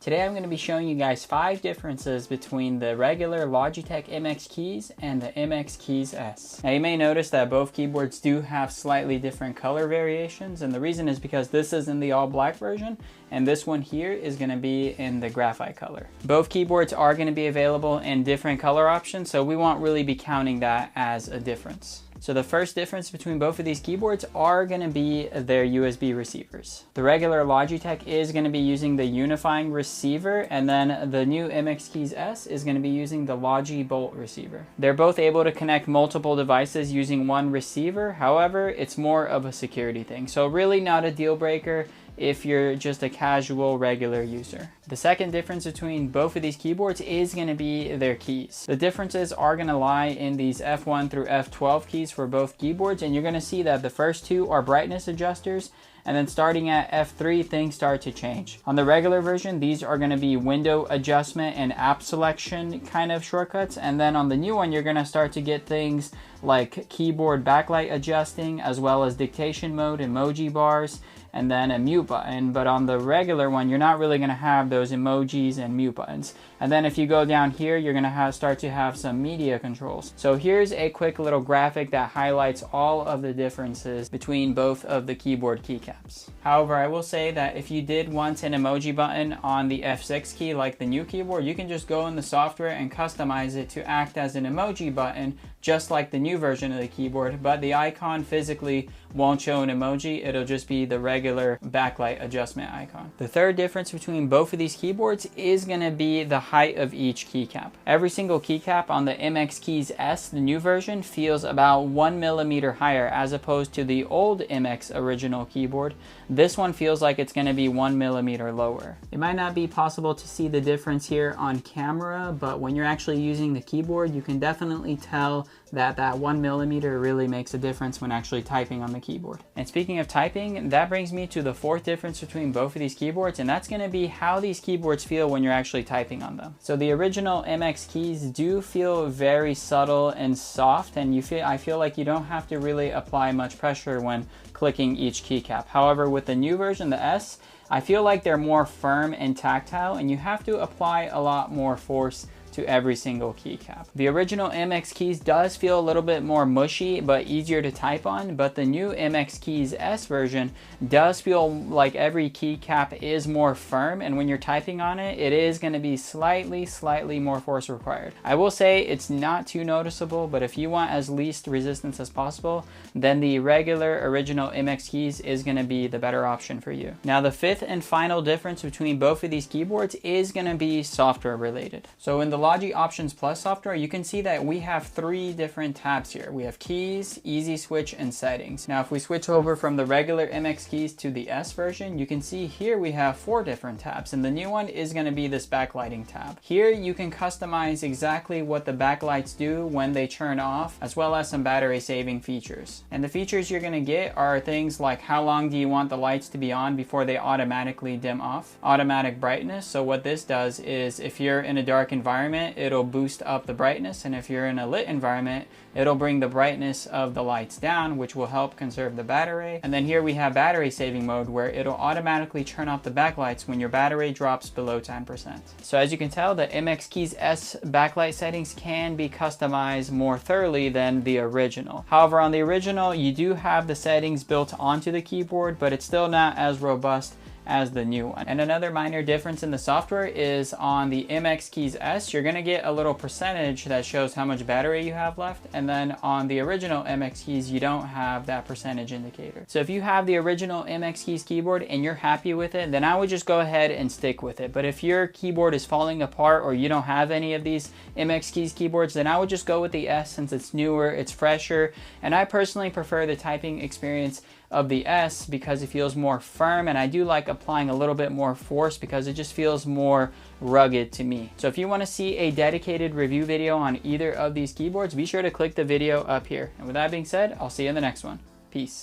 Today I'm going to be showing you guys 5 differences between the regular Logitech MX Keys and the MX Keys S. Now you may notice that both keyboards do have slightly different color variations, and the reason is because this is in the all black version and this one here is going to be in the graphite color. Both keyboards are going to be available in different color options, so we won't really be counting that as a difference. So the first difference between both of these keyboards are going to be their USB receivers. The regular Logitech is going to be using the unifying receiver, and then the new MX Keys S is going to be using the Logi Bolt receiver. They're both able to connect multiple devices using one receiver. However, it's more of a security thing. So really not a deal breaker if you're just a casual regular user. The second difference between both of these keyboards is going to be their keys. The differences are going to lie in these F1 through F12 keys for both keyboards, and you're going to see that the first two are brightness adjusters, and then starting at F3 things start to change. On the regular version, these are going to be window adjustment and app selection kind of shortcuts, and then on the new one you're going to start to get things like keyboard backlight adjusting, as well as dictation mode, emoji bars, and then a mute button. But on the regular one you're not really going to have those emojis and mute buttons. And then if you go down here, you're going to start to have some media controls. So here's a quick little graphic that highlights all of the differences between both of the keyboard keycaps. However, I will say that if you did want an emoji button on the F6 key like the new keyboard, you can just go in the software and customize it to act as an emoji button just like the new version of the keyboard, but the icon physically won't show an emoji. It'll just be the regular backlight adjustment icon. The third difference between both of these keyboards is going to be the height of each keycap. Every single keycap on the MX Keys S, the new version, feels about 1 millimeter higher as opposed to the old MX original keyboard. This one feels like it's going to be 1 millimeter lower. It might not be possible to see the difference here on camera, but when you're actually using the keyboard, you can definitely tell that 1 millimeter really makes a difference when actually typing on the keyboard. And speaking of typing, that brings me to the fourth difference between both of these keyboards, and that's going to be how these keyboards feel when you're actually typing on them. So the original MX Keys do feel very subtle and soft, and I feel like you don't have to really apply much pressure when clicking each keycap. However, with the new version, the S, I feel like they're more firm and tactile, and you have to apply a lot more force to every single keycap. The original MX Keys does feel a little bit more mushy but easier to type on, but the new MX Keys S version does feel like every keycap is more firm, and when you're typing on it, it is going to be slightly more force required. I will say it's not too noticeable, but if you want as least resistance as possible, then the regular original MX Keys is going to be the better option for you. Now the fifth and final difference between both of these keyboards is going to be software related. So in the Logi Options Plus software, you can see that we have 3 different tabs here. We have Keys, Easy Switch, and Settings. Now if we switch over from the regular MX Keys to the S version, you can see here we have 4 different tabs, and the new one is going to be this backlighting tab. Here you can customize exactly what the backlights do when they turn off, as well as some battery saving features. And the features you're going to get are things like how long do you want the lights to be on before they automatically dim off, automatic brightness. So what this does is if you're in a dark environment, it'll boost up the brightness, and if you're in a lit environment, it'll bring the brightness of the lights down, which will help conserve the battery. And then here we have battery saving mode, where it'll automatically turn off the backlights when your battery drops below 10%. So as you can tell, the MX Keys S backlight settings can be customized more thoroughly than the original. However, on the original, you do have the settings built onto the keyboard, but it's still not as robust as the new one. And another minor difference in the software is on the MX Keys S, you're going to get a little percentage that shows how much battery you have left, and then on the original MX Keys you don't have that percentage indicator. So if you have the original MX Keys keyboard and you're happy with it, then I would just go ahead and stick with it. But if your keyboard is falling apart or you don't have any of these MX Keys keyboards, then I would just go with the S, since it's newer, it's fresher, and I personally prefer the typing experience of the S because it feels more firm, and I do like applying a little bit more force because it just feels more rugged to me. So if you want to see a dedicated review video on either of these keyboards, be sure to click the video up here. And with that being said, I'll see you in the next one. Peace.